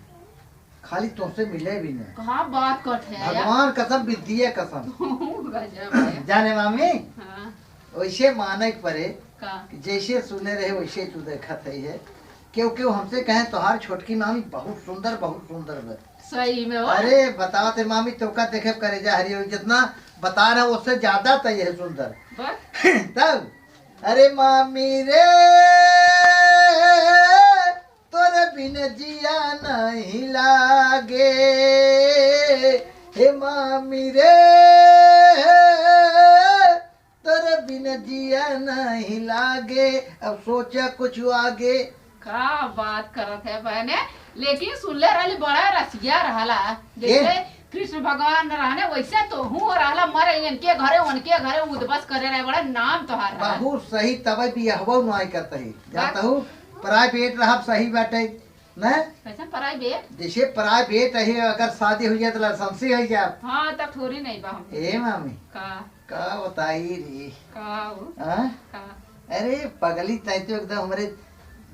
A: खाली तुमसे मिले भी नहीं।
F: कहाँ बात करते हैं यार
A: भगवान कसम विद्या कसम
F: गजब है।
A: जाने मामी
F: हाँ
A: वैसे माने के परे
F: का
A: कि जैसे सुने रहे वैसे तू देखा है क्योंकि हमसे कहें तोहार छोटकी मामी बहुत सुंदर है।
F: सही में हो
A: अरे बताओ ते मामी तो का देखे करे जा हरी जितना बता रहे उससे ज्यादा तो ये सुंदर
F: बस
A: तब। अरे मामी रे तोरे बिन जिया नहीं लागे हे मामी रे तोरे बिन जिया नहीं लागे अब सोचा कुछ आगे।
F: का बात करत है बहने लेकिन सुनले रहली बड़ा रसिया रहला जैसे कृष्ण भगवान रहने वैसे तो हूँ रहला मरे इनके घरे उनके घरे उदबस करे रहे बड़ा नाम तोहार रहा।
A: बहुत सही तब भी हवा नहीं करता ही जाता हूँ प्राइवेट रहा सही बाटे न
F: कैसे प्राइवेट
A: जैसे प्राइवेट है अगर शादी हो जाए तो लाइसेंसी हो जाए।
F: हाँ तब थोड़ी नहीं बा हम
A: ए मामी
F: का
A: बताई रे
F: का हो
A: हाँ?
F: का
A: अरे पगली तय तो एकदम हमारे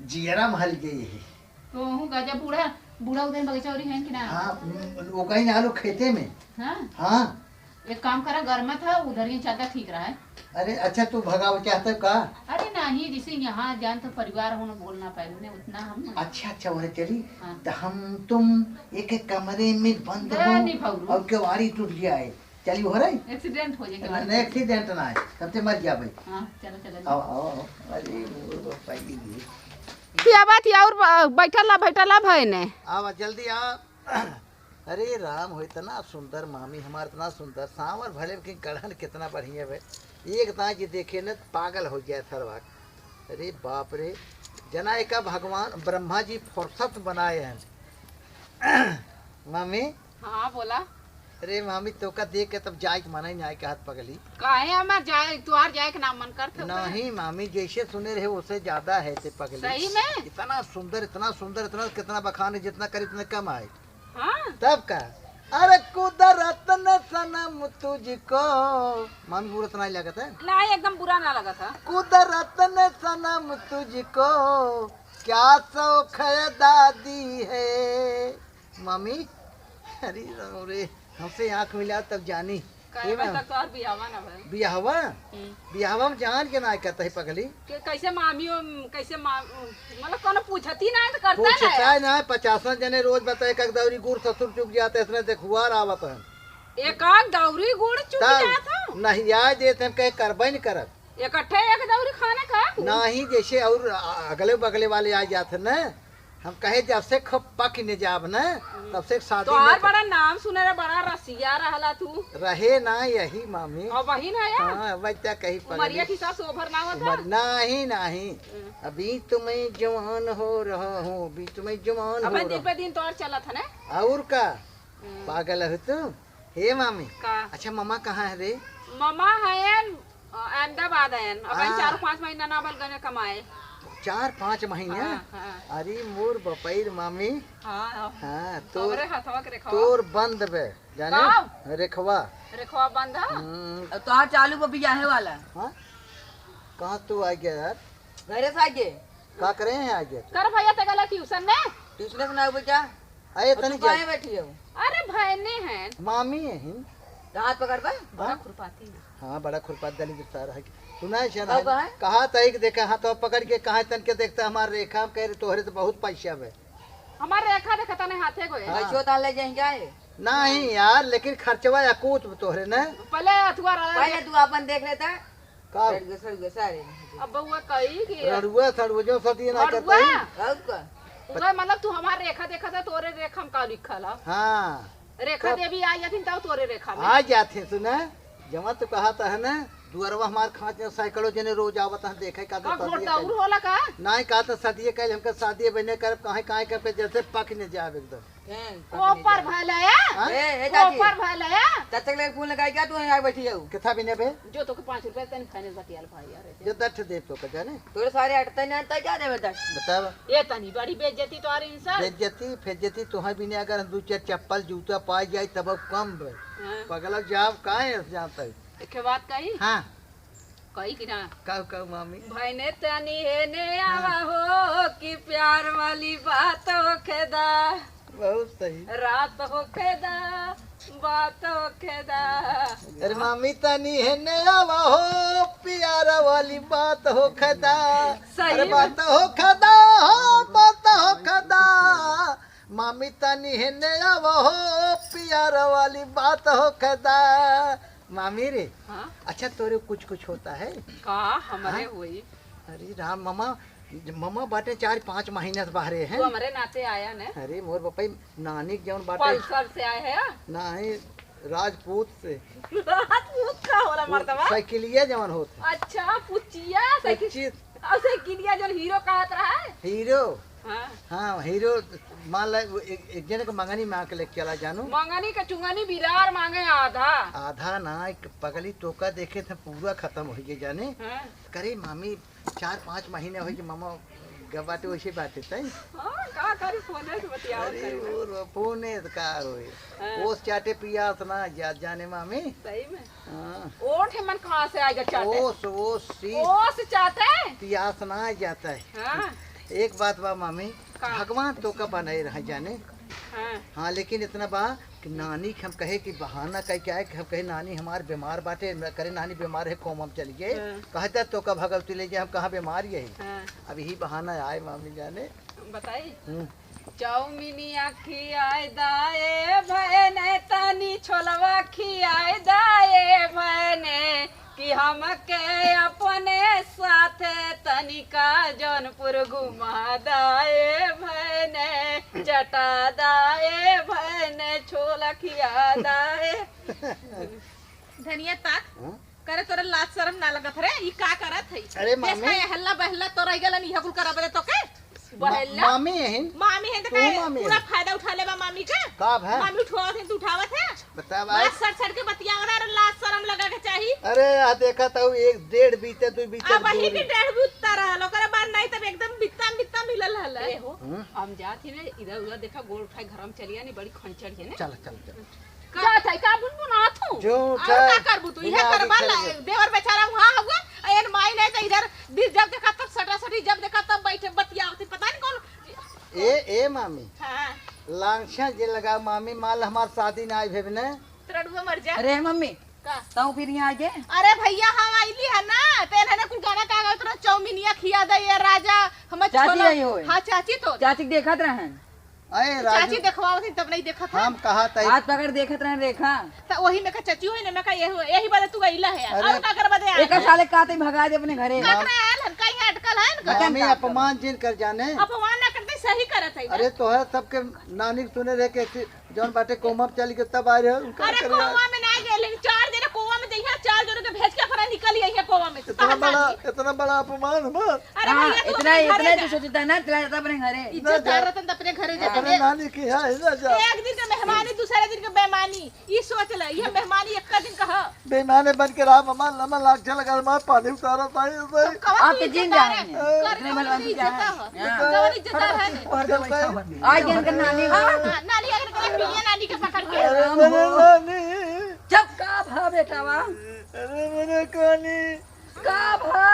A: जियरा महल गई है।
F: तो हूँ गजब बूढ़ा बूढ़ा उधर बगीचा उरी है कि ना।
A: हाँ वो कहीं ना आलू खेते में।
F: हाँ
A: हाँ
F: एक काम करा घर में था उधर ही ज्यादा ठीक रहा है।
A: अरे अच्छा तू भगाओ चाहते का।
F: अरे नहीं जैसे यहाँ जान तो परिवार होना बोलना पाए उतना हम
A: अच्छा वह चली
F: हाँ।
A: तो हम तुम एक एक कमरे में बंद
F: नहीं
A: हो
F: भगरू।
A: और केवाड़ी टूट जाए चली हो रही
F: एक्सीडेंट हो जाएगा
A: नहीं एक्सीडेंट ना है तब से मर जा भाई।
F: हाँ चलो चलो
A: आओ आओ आओ। अरे वो पहली भी
F: क्या बात है और बैठला भाई ने
A: आओ जल्दी आओ। अरे राम हो इतना सुंदर मामी हमारा इतना सुंदर सांवर भले की गढ़न कितना बढ़िया है एक दाँत देखे न पागल हो गया थरवाक। अरे बाप रे जना एक भगवान ब्रह्मा जी फुर्सत बनाए हैं मामी।
F: हाँ बोला
A: अरे मामी तो का देख के तब जाए माना ही नहीं के हाथ पगली
F: काहे हमार जाए तुहार जाए के नाम मन करते
A: नहीं मामी जैसे सुने रहे उससे ज्यादा है ते पगली।
F: सही में
A: इतना सुंदर इतना कितना बखाने जितना करे इतना कम आए।
F: हाँ
A: तब का अरे कुदरत ने सनम तुझको मामी बुरा तो नहीं लगता है
F: नहीं एकदम बुरा ना लगा था।
A: कुदरत ने सनम तुझको क्या शौक है दादी है मामी। अरे राम रे हमसे आँख मिला तब जानी बियाहवा बियाहवा में जान के ना कहता है पगली
F: कैसे मामी कैसे मतलब कौन पूछती ना तो करता
A: पूछता है ना 50 जने रोज बताए कक दौरी गुड़ ससुर चुक जाते इसने देखुआ आवत है
F: एक आग दौरी गुड़ चुक जाता
A: नहीं याद देते हम कहे करबे नहीं करब
F: इकट्ठे एक दौरी खाने का
A: नहीं जैसे और अगले बगले वाले आ जाते न हम कहे जब से खूब पक न जाब न तब से शादी
F: तो और
A: में
F: बड़ा नाम सुने रे, बड़ा रसिया रहला तू।
A: रहे ना यही मामी।
F: और वही ना यार,
A: हाँ बच्चा कहीं
F: उमरिया के हिसाब से ओभर ना होता।
A: नहीं नहीं, अभी तो मैं जवान हो रहा हूँ, अभी तो मैं जवान हो
F: अब दिन
A: रहा
F: पे दिन तो और चला था ना।
A: हूँ। और का पागल है तू? हे मामी,
F: का
A: अच्छा मामा कहाँ है रे?
F: मामा है अहमदाबाद है। अब
A: हाँ।
F: 4-5 महीना ना बल गने कमाए।
A: 4-5 महीने?
F: हाँ।
A: अरे मोर बपैर मामी।
F: हाँ
A: हाँ
F: तोरे हथवा के रेखवा।
A: तोर बंद बे जाने रेखवा।
F: रेखवा बंद है।
E: अब तो आज चालू बबी है वाला।
A: हाँ कहाँ तू आ गया यार?
E: घरे से आगे
A: क्या करे हैं आगे?
F: कर भैया ते गला ट्यूशन में।
E: ट्यूशन से ना बेटा,
A: अरे
E: तू
A: तनी
E: कहाँ बैठी हो?
F: अरे भैने हैं
A: मामी है ही।
E: हाथ पकड़ पा।
F: बड़ा खुरपाती है।
A: हाँ बड़ा खुरपात दली विस्तार है। सुना है
E: अब कहाँ है?
A: कहा था कि देखा हाथ तो पकड़ के कहा तन के देखता हमारे रेखा कह रहे तोहरे तो बहुत पैसा है।
F: हमारे रेखा देखता नहीं हाथे को।
A: हाँ।
E: कैसे ताल ले जाएंगे आए?
A: नहीं यार लेकिन खर्चवा अकूत तोहरे न।
F: पहले अथवा
E: पहले तू अपन देख लेता।
A: का
E: सारे
F: अब बउआ कही कि
A: रड़ुआ सड़ुआ सदी ना करता
F: बड़ुआ
A: है।
E: अब का
F: उधर मतलब तू हमारे रेखा देखा था, तोरे रेखा में का लिखल है।
A: हाँ
F: रेखा देवी आई थी तब तोरे रेखा में।
A: आ जाते सुना जमा तो कहा था है ना दुअरवा हमार खाँच साइकिलों जने रोज आवत है देखे का
F: का घोड़ता उर होला का।
A: नहीं कहा तो सदिये कल हमका शादी बने कर कहाँ कहाँ कर पे जैसे पक न जाए एकदम।
F: कोपर भलया
A: हाँ?
E: ए चाची,
F: कोपर भलया
E: चाचा के लिए फोन लगाई क्या? तू यहाँ बैठी हो?
A: किथा बिने बे
F: जो तो के 5 रुपए तन फाइनल बतियाल भाई यार।
A: जो दठ दे तो का जाने
E: तोरे सारे अटता नहीं आता क्या दे बेटा?
A: बतावा
F: ये तनी बड़ी बेइज्जती तो आ रही इंसान।
A: बेइज्जती फेज्जती तुहा बिने अगर दू चार चप्पल जूता पा जाए तब कम बे
F: हाँ।
A: पगला जाब काहे जाता है।
F: एक बात कही
A: हाँ
F: कही कि ना
A: कहू मामी
F: भैने तनी है ने आवा हो कि प्यार वाली बात हो खेदा,
A: बहुत सही।
F: रात हो खेदा, बात हो खेदा।
A: अरे मामी तनी है नया हो प्यारा वाली बात हो खदा।
F: सही
A: अरे
F: में।
A: बात हो खदा हो बात हो खदा। मामी तनी है नया हो प्यारा वाली बात हो खदा। मामी रे
F: हाँ
A: अच्छा तोरे कुछ कुछ होता है?
F: का हमारे हुई
A: अरे राम मामा मामा बाटे 4-5 महीने से बाहरे हैं।
F: तू हमारे नाते आया ने
A: अरे मोर बपाई नानी के जौन बाटे
F: पल्सर से आए है।
A: नहीं राजपूत से
F: राजपूत का होला मर्दवा।
A: साइकिलिया जवन होता
F: अच्छा पुचिया साइकिल
A: पच्चीस
F: और साइकिलिया जो हीरो कहत रहा है।
A: हीरो।
F: हाँ
A: हाँ हीरो मान ला एक जने को मंगनी मांग के लेके चला जानू।
F: मंगनी का चुंगनी बिरार मांगे आधा।
A: आधा ना एक पगली टोका देखे थे पूरा खत्म हो गए जाने।
F: हाँ
A: करे मामी 4-5 महीने हो गए मामा गबाटे वैसे बाटे तई।
F: हाँ, का करी फोने से बतियावत
A: अरे
F: करी ना।
A: वो फोने का होए
F: हाँ।
A: ओस चाटे पियास ना जाने मामी।
F: सही में
A: हाँ
F: ओठ मन कहाँ से आएगा चाटे?
A: ओस सी
F: ओस चाटे।
A: पियास ना जाता है।
F: हाँ
A: एक बात बा मामी
F: का?
A: भगवान तो का बनाए रह जाने।
F: हाँ
A: हाँ लेकिन इतना बा कि नानी के हम कहे कि बहाना कह के आए कि हम कहे नानी हमार बीमार बाटे करे नानी बीमार है कोम हम चलिए
F: हाँ।
A: कहता तो का भगवती ले जाए हम कहाँ बीमार यही
F: हाँ
A: अब यही बहाना आए मामी जाने।
F: बताई
A: हम्म,
F: चौमिनी खियाए दाए भैने तनी छोलवा खियाए दाए भैने कि हमके अपने साथे तनिका जौनपुर घुमा दाए भैने, जटा दाए भैने, छोला खिया दाए।
D: धनिया ताक
A: हाँ?
D: करे तोरे लाज शरम ना लगत रे ई का करत है?
A: अरे मामी।
D: देश का हल्ला बहला तो रह गेलन इहा कुल करब रे तो के
F: बहला
A: मामी यही
D: मामी है तो
A: तू
D: के
A: मामी
D: पूरा
A: है।
D: फायदा उठा लेबा मामी का।
A: कब है
D: मामी उठावत है तू उठावत है
A: बता
D: बड़ा
A: भाई।
D: सर सर के बतियावना रे लाज शरम लगा के चाही।
A: अरे आ देखा था 1-1.5 बीते 2 बीते
D: अब वही के डेढ़ भी उतना रहल ओकरे बाद नहीं तब एकदम बित्ता बित्ता मिलल रहल।
F: ए हो
A: हम्म।
F: हम जाती ने इधर उधर देखा गोल उठाए घर में चलिया नहीं बड़ी खंचड़ है ने
A: चल चल चल
F: का था का बुनबुनात हूं।
A: झूठ
D: और
A: है।
D: का करबू तू इहे करबा देवर बेचारा वहां हुआ एन माई नहीं तो इधर दिस जब देखा तब सटा सटी जब देखा तब बैठे बतियावती पता नहीं कौन।
A: ए मामी
D: हां
A: लांछा जे लगा मामी माल हमार शादी ना आई भेबने।
D: तरडुआ मर जा
E: अरे मम्मी
D: का।
E: ताऊ फिर यहाँ आगे
D: अरे भैया हम आईली है ना तेन है कुल गाना का उतना चौमिनिया खिया दे ये राजा हम
E: चाची आई होय।
D: हां चाची तो
E: चाची के देखत रहन,
A: अरे
D: चाची
A: राजू
D: देखवाओ थी तब नहीं देखा था
A: हम कहा था
E: हाथ पकड़ देखत रहन रेखा।
D: तो वही में का चाची होई ने मैं का ये यही बात तू गईला है
A: अरे।
D: और का कर बदे
E: एक साले काते भगा दे अपने घरे।
D: का आयल हन कहीं अटकल है
A: मामी अपमान जिन कर जाने।
D: अपमान ना करते सही करत है
A: अरे तो है सबके नानी के सुने रहे के जौन बाटे कोमा में चल के तब आए रहे उनका
D: अरे
A: करे
D: कोवा में ना गेले 4 दिन कोवा में जइहा 4 दिन के भेज के फरा निकल आई है कोवा में
A: इतना बड़ा अपमान मत।
D: अरे
E: हाँ,
D: भैया तू
E: इतना
D: अपने घरे
E: इतना
D: जा।
E: तो सोचता है ना चला जाता अपने घरे।
D: इज्जत दार रतन तो अपने घरे जा
A: अपने नानी की है ना जा
D: एक दिन का मेहमानी दूसरे दिन का बेईमानी ई सोच ले ये मेहमानी एक दिन का है
A: बेईमाने बन के रहा ममान लमा लाख चला लगा मैं पानी उतारा था ऐसे
E: आप तो जिन जा रहे हैं।
D: कर
E: इतने बलवान से जा रहे हैं।
D: कवन इज्जत है
E: आज दिन का नानी
D: नानी अगर करे पिया नानी के पकड़ के
A: अरे मेरे नानी
C: जब का भा बेटावा
A: अरे मेरे कानी
C: का भा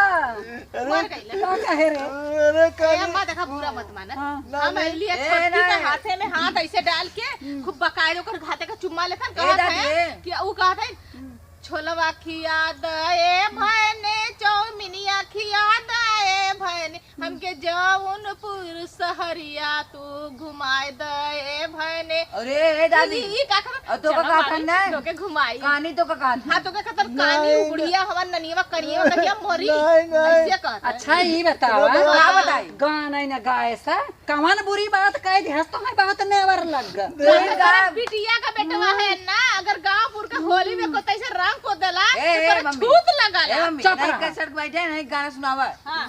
D: मर गई
C: का कहे रे
A: अरे
D: ए
A: कानी
D: अम्मा देखा बुरा मत माना
C: हाँ।
D: हम लिए छोटकी के हाथे में हाथ ऐसे डाल के खूब बकायदे कर घाटे का चुम्मा लेकर कहत है कि वो कहत है छोलवा खिया दे भने चौमिनिया खिया दे भने हमके जौनपुर सहरिया तू घुमाए दे भने
E: अरे दादी
D: ई का कर
E: अब तो का कहत है
D: तो के घुमाई
E: कहानी तो का कहत
D: हां तो के खतर कानी उगड़िया हवन ननिया करिया कहिया मोरी
A: नहीं।
D: ऐसे कहत
C: अच्छा ये बतावा
E: का बताई
C: गाना न गाए सा कवन बुरी बात कह दिहस तो है बहुत नेवर लग
D: अगर बिटिया का बेटवा है ना अगर गांवपुर का होली में को तैसे रंग को दला
E: ए,
D: तो
E: मम्मी।
D: छूत लगा
E: ए
D: ला
E: मम्मी
C: चुप
E: नहीं
C: रहा।
E: कैसेट बैठे नहीं गाना सुनावा।
D: हां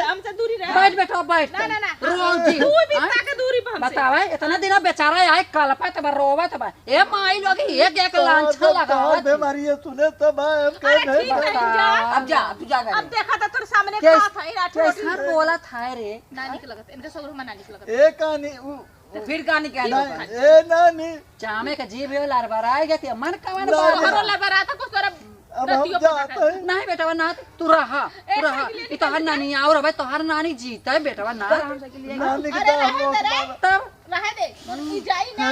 D: हमसे दूरी रह
C: बैठ बेटा बैठ
D: ना ना ना
C: रोज जी
D: तू भी ताके दूरी पे हमसे
C: बतावा इतना दिन बेचारा आए कलपत बा रोवत बा ए माई लोग एक एक लांछा लगावत
A: बीमारी है तूने तब आए हम
D: अरे
A: कहे
D: ठीक है जा
E: अब जा अब तू जा
D: अब
E: घर
D: देखा था तेरे सामने
C: कैस-
D: खा था रात
C: कैसा बोला था रे
D: नानी के लगत इनके सब नानी के लगत
A: एक आनी
E: तो फिर कहानी क्या है?
A: ए नानी
C: जामे का जीभ है लड़बड़ाए गए मन कवन
A: ना,
C: बात
D: तोहरो लबराता को तोरा
A: अब हम
D: रतियो
A: जाते
D: पता
A: हैं
C: नहीं बेटा ना तू रहा ई तोहर नानी और भाई तोहर नानी जीता बेटा ना
A: नानी के
D: अरे
A: दाम
D: रहे दे रे
C: तब
D: रहे दे ई जाई ना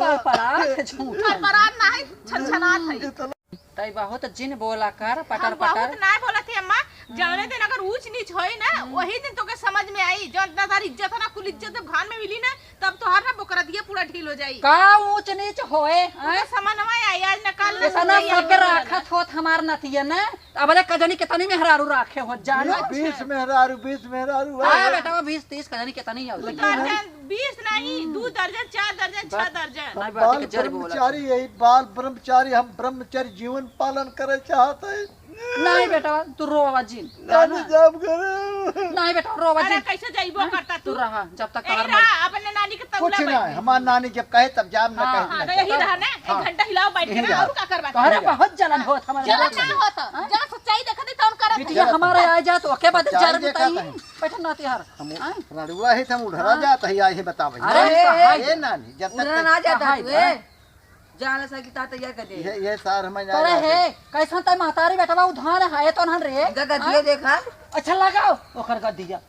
C: का पड़ा झूठ
D: बरात ना है छनछनात है
C: तई बहुत जिन बोला कर पटर
D: हम
C: पटर
D: बहुत ना बोला थी अम्मा जाने दिन अगर ऊंच नीच होई ना वही दिन तो के समझ में आई जो ना तारी इज्जत है ना कुल इज्जत जब घान में मिली ना तब तो हर ना बोकरा दिया पूरा ढील हो जाई
C: का ऊंच नीच होए
D: अरे समझ में आई आज न कल न
C: ऐसा ना सबके राखत होत हमार नतिया ना अबले कजनी कितनी मेहरारू राखे हो जानो
A: 20 मेहरारू 20 मेहरारू
C: आ बेटा 20 30 कजनी कितनी आउ
D: दर्जन 20 नहीं 2 दर्जन 4 दर्जन 6 दर्जन
C: नहीं
A: बाल
C: बात के जर बोला
A: ब्रह्मचारी यही बाल ब्रह्मचारी हम ब्रह्मचारी जीवन पालन करे चाहते हैं
C: नहीं बेटा तू रोवा जिन
A: नानी जब करे
C: नहीं बेटा रोवा
D: अरे
C: जिन
D: कैसे जाइबो करता
C: तू
D: तू
C: रहा जब तक
D: यही
C: तोहर
D: रहा अपने नानी के
A: कुछ
D: तबला
A: ना
D: बैठ
A: हमार नानी जब कहे तब जाम ना
C: हाँ,
A: कहे
D: हां
A: ना
D: तो यही रहा ना 1 घंटा हिलाओ बैठ के ना और का करबा
C: तोहरे बहुत जलन होत हमारे
D: चलो ना होता जहां सच्चाई देखत है तौन करत
C: बिटिया हमारे आ जा तो ओके बाद
A: चाय
C: जर
A: देखा
C: बताई
A: था।
C: बैठा ना तिहार
A: हम रड़ुआ है हम उधरा जात है आई है बतावे
C: अरे
A: ए नानी जब
E: उधर
A: तक
E: ना जाता
C: हाय,
E: तू ए जाने सकी ता तैयार कर दे
A: ये सार हमें
C: तोरे हे कैसा तय महतारी बेटा उधार है तो नहन रे
E: गगा दियो देखा
C: अच्छा लगाओ ओकर गद्दिया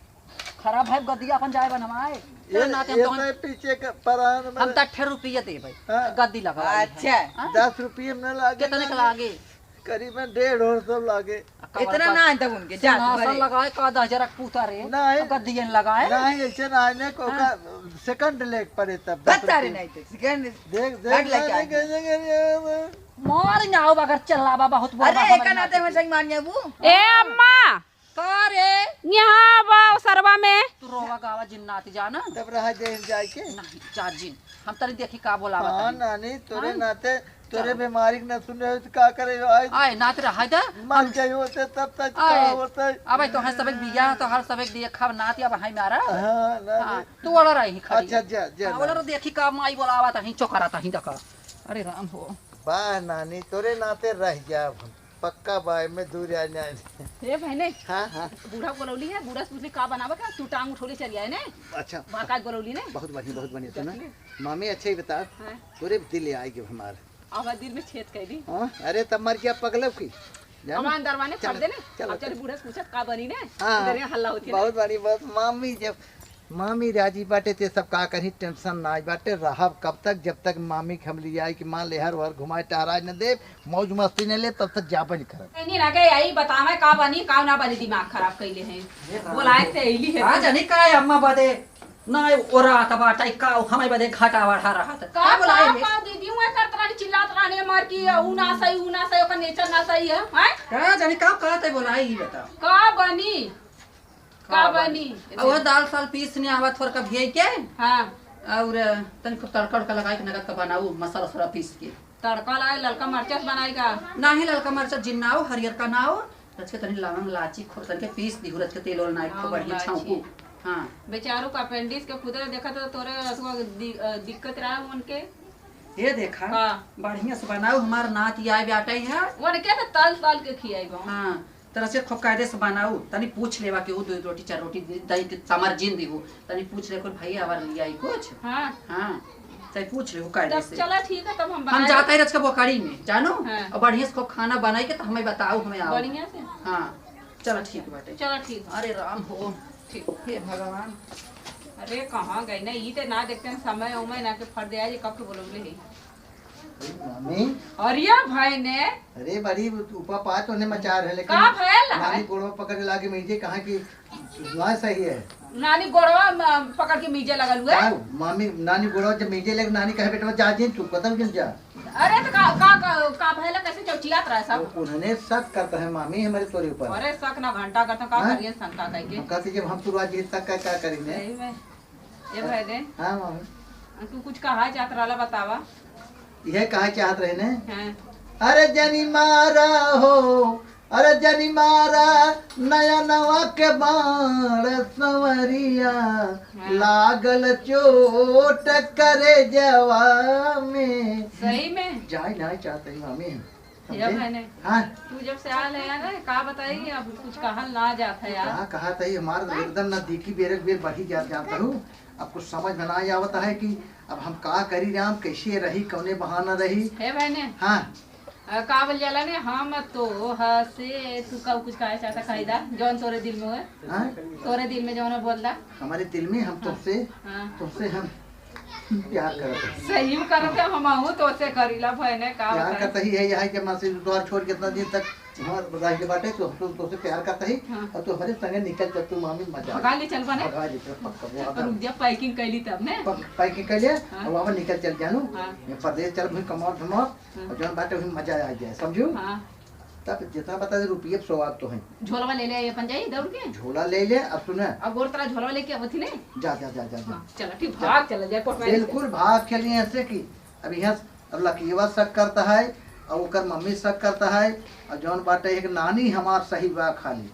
C: खराब है गद्दिया अपन जाए बनवाए
A: ये
C: नाते
A: ये
C: हम
A: मैं पीछे के परान
C: हम
A: में
C: तो 8 रुपये देबै
A: हाँ।
C: गद्दी लगा
E: अच्छा
A: 10 रुपये में लागे
C: कितने का लागे
A: करीबन 150 सब लागे
E: इतना ना है तब उनके जा तू
C: सिंहासन
E: घरे।
C: लगाए का 10,000 पूता रे
A: नहीं।
C: गद्दियन लगाए
A: नहीं ऐसे ना आने को का सेकंड लेग पड़े तब 10
E: बता रे
A: रुपये।
E: नहीं तो सेकंड
A: देख
E: गाड़ी
A: देख
E: लेके
A: नहीं
E: आएंगे।
A: कैसे
C: मार जाओ अगर चलावा बहुत बोला
E: अरे एक नाते में सही मान जाबू
F: ए अम्मा
C: का रे
F: यहाँ बा सरवा में
C: तू रोवा गावा जिन्नाती जाना
A: तब रहा जे जाए के
C: नहीं जा जिन हम तरी देखी का बोलावा
A: हाँ
C: तनी।
A: नानी तोरे नाते तोरे बीमारी न सुन रहे हो तो का करे आज
C: आए नात रहा था
A: मर गए होते तब तक का
C: आए।
A: होता है
C: अब तो हर सबक बिया तो हर सबक दिए खब नात या भाई मारा
A: हाँ
C: हाँ
A: नानी
C: तू वाला रही खड़ी
A: अच्छा जा जा
C: हाँ, वाला देखी का माई बोलावा था ही चोकरा था ही देखा अरे राम हो
A: वाह नानी तोरे नाते रह जा पक्का बाय में दूर आ जाए
F: ए बहने
A: हाँ हाँ
F: बूढ़ा बोलौली है बूढ़ा से पूछली का बनावा का तू टांग उठोली चली आए ने
A: अच्छा
F: भाका बोलौली ने
A: बहुत बढ़िया सुना मामी अच्छे ही बता
F: हाँ।
A: तोरे दिल आएगी हमारे
F: अब दिल में छेद कर दी
A: हाँ अरे तब मर गया पगलब की जानो?
F: हमारे दरवाने
A: चलो,
F: फट दे ने
A: चलो,
F: अब चल बूढ़ा से पूछत का बनी ने
A: हाँ।
F: इधर यहाँ हल्ला होती है
A: बहुत बड़ी बात मामी जब मामी राजी बाटे ते सब का करी टेंशन ना बाटे रहब कब तक जब तक मामी के हम ले आई कि मां लेहर वर घुमाए टहराए न दे मौज मस्ती न ले तब तक जापन करब
F: नहीं रखे यही बतावे का बनी का ना बनी दिमाग खराब कइले हैं बोलाए से एली है
C: आ जानी का अम्मा बदे ना ओरा त बाटा का हमें बदे घाटा बढ़ा रहा था
F: का बोलाए का दीदी हुए करत रानी चिल्लात रानी मर की ऊ ना सही ओकर नेचर ना सही है हैं
C: का जानी का कहते बोलाई ही बता
F: का बनी का बनी
C: और वो दाल साल पीस ने आवा थोड़ा का भिय के
F: हाँ
C: और तनी खूब तड़का उड़का लगा के नगद का बनाऊ मसाला सारा पीस के
F: तड़का लाए ललका मरचा से बनाई का
C: नाही ललका मरचा जिन्नाओ हरियर का नाओ रच के तनी लवंग लाची खोर तन के पीस दी रच के तेल और नाइट को बढ़िया छाऊको हां
F: बेचारों का अपेंडिक्स के खुदरे देखा तो तोरे असवा दिक्कत रहा उनके
C: ये देखा
F: हाँ।
C: बढ़िया से बनाओ हमार नात आए बेटा है
F: उनके तो तल तल के खियाई बा
C: हां तरह से खूब कायदे से बनाऊ तनी पूछ लेवा के वो दो रोटी चार रोटी दही के समर जिन दी हो तनी पूछ ले कोई भाई आवर लिया कुछ
F: हाँ
C: हां तई पूछ ले हो कायदे
F: तब
C: से
F: चला ठीक है तब हम
C: हम
F: बनाए
C: जाते हैं रच के बोकड़ी में जानो
F: हाँ।
C: और बढ़िया से खूब खाना बनाई के तो हमें बताओ हमें आओ
F: बढ़िया से
C: हां चलो ठीक बाटे
F: चलो ठीक
C: अरे राम हो ठीक हे भगवान
F: अरे कहाँ गई ना ये तो ना देखते हैं समय उमय ना के फट दिया जी कब के बोलोगे ही
A: मम्मी
F: अरिया भाई ने
A: अरे बड़ी ऊपर पात होने मचा रहे लेकिन
F: का भयल है?
A: नानी गोड़वा पकड़ लाके मुझे कहा कि वहाँ सही है
F: नानी गोड़वा पकड़ के मीजे लगल हुए
A: का मामी नानी गोड़वा जब मुझे लगे नानी कहे बेटा जा जिन तू कदम जिन जा
F: अरे तो का भयल कैसे चौचियात रहा सब
A: तो उन्होंने शक करता है मामी हमारे तोरे ऊपर
F: अरे शक ना घंटा करता का
A: हाँ?
F: करिए शंका कह के
A: हम कहते जब हम शुरुआत जिन तक क्या करेंगे
F: सही में ये भाई ने
A: हाँ मामी
F: तू कुछ कहा जात रहा बतावा
A: यह कहा चाहत रहे ने
F: हैं
A: अरे जनी मारा हो अरे जनी मारा नया नवा के बाण संवरिया लागल चोट करे जवा में
F: सही में
A: जाए ना चाहते मामी
F: ये भाई ने
A: हाँ
F: तू जब से आल है यार का बताई अब कुछ कहल ना जात है यार
A: कहा था ये हमारा एकदम नजदीकी बेरक बेर बढ़ी जानता हूँ अब कुछ समझ में ना आवता है कि अब हम का करी राम कैसे रही कौने बहाना रही
F: है भाई ने
A: हाँ
F: का बोल जाला ने हम तो हसे तू का कुछ कहे चाहता खरीदा जौन तोरे दिल में हुए
A: हाँ
F: तोरे दिल में जौन बोलला
A: हमारे दिल में हम तुमसे
F: हाँ
A: तुमसे हम प्यार करते हैं
F: सही में करते हम आहू तो से करीला भाई ने का
A: प्यार
F: बताई
A: करता ही है यह कि माँ से द्वार छोड़ कितना दिन तक हमारे रह के बाटे तो से प्यार करता ही
F: हाँ।
A: और तू हमारे संगे निकल जा तू मामी मजा
F: भगा ले चल बने
A: भगा दे पक्का वो
F: और रुक जा पैकिंग कैली तब ने
A: पैके कर लिया
F: हाँ।
A: और वहाँ निकल चल जानू
F: हाँ।
A: ये परदेश चल भाई कमाओ धमाओ और जौन बाटे वही मजा आ जाए समझू
F: हां
A: तब जितना बता दे रुपये स्वाद तो है
F: झोलवा ले ले अपन जाई दौड़ के
A: झोला ले ले अब सुना
F: अब गोर तरह झोलवा लेके आवथी ने
A: जा जा जा जा, जा।
F: हाँ, चलो ठीक भाग चला जाए कोट में
A: बिल्कुल भाग खेलिए ऐसे की अब यहाँ अब लकीवा शक करता है और ओकर मम्मी शक करता है और जौन बाटे एक नानी हमार सही बा खाली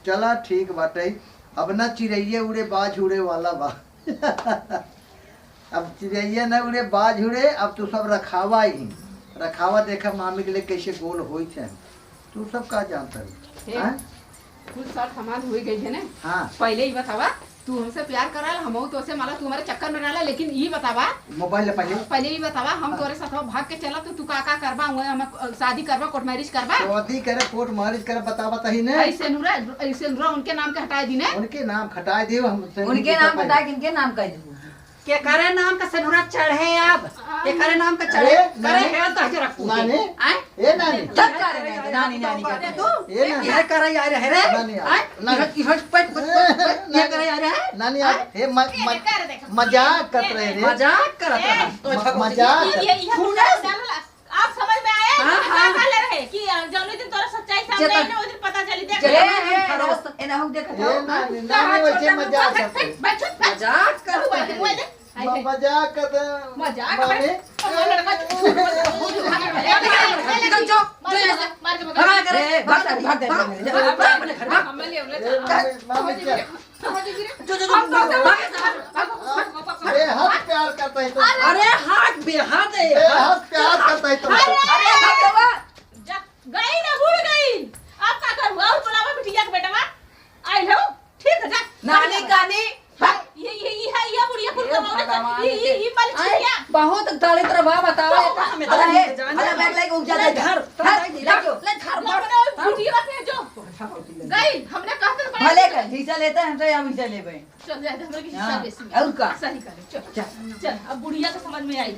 A: चला ठीक बाटे अब ना चिड़ैया उड़े बाज उड़े वाला बा अब चिड़ैया न उड़े बाज उड़े अब तू सब रखावा ही रखावा देखा मामी के लिए कैसे गोल होई थे तू सब का जानता है हाँ?
F: फुल शॉट हमार हुई गई है ने
A: हाँ
F: पहले ही बतावा तू हमसे प्यार कराल हम तो से माला तुम्हारे चक्कर में रहला लेकिन ये बतावा
A: मोबाइल पहले
F: पहले ही बतावा हम तोरे साथ भाग के चला तो तू का करबा हुए हम शादी करबा कोर्ट मैरिज करबा
A: शादी करे कोर्ट मैरिज करे बता ही ने
F: ऐसे नूरा उनके नाम के हटाए दी ने
A: उनके नाम खटाए दियो हम
E: उनके नाम बता किनके नाम कह दू
C: के करे नाम का सनुरा चढ़े अब के करे नाम का चढ़े करे है तो जे रखू
A: नानी
C: आए
A: ए नानी
E: तब करे नानी नानी कहते
C: तू
A: ए नानी
C: ये करे यार है रे
A: नानी
C: आए इहट पट ये करे यार है
A: नानी आप हे मजाक कर रहे रे
C: मजाक करत रहा तो
A: मजाक
D: ये आप समझ में आया
C: हाँ, हाँ।
D: क्या ले रहे कि जौन दिन तोरा सच्चाई सामने आई ना उस दिन पता चली देख
E: ए एना हम देखत
A: ए नानी नानी वैसे मजाक करते
C: मजाक करत
A: मजाक करते
F: मजाक
A: मामी
C: जो
D: मार के
C: भगा करे
E: भाग दे
C: अपने घर भाग
F: हम ले
A: मामी क्या
C: जो
A: ए हद प्यार करता है तो
C: अरे हाथ बेहाथ है
A: ए हद प्यार करता है तो
C: अरे
D: गई ना भूल गई आप का कर हुआ और बुलावा बिटिया के बेटा आई लो ठीक है जा
E: नानी कानी
D: ये बुढ़िया कुल कमाओ ये मालिक छिया
C: बहुत दलित रवा बताओ हमें
E: अरे अरे बैग लेके उठ जा
C: घर
E: ले घर
D: बिटिया के जो गई हमने कहा था
E: भले कर हिस्सा लेते हैं हमसे हम हिस्सा ले भाई
D: चल जाए हमरा की हिस्सा बेसी
E: और का
D: सही करे चल चल अब बुढ़िया के समझ में आई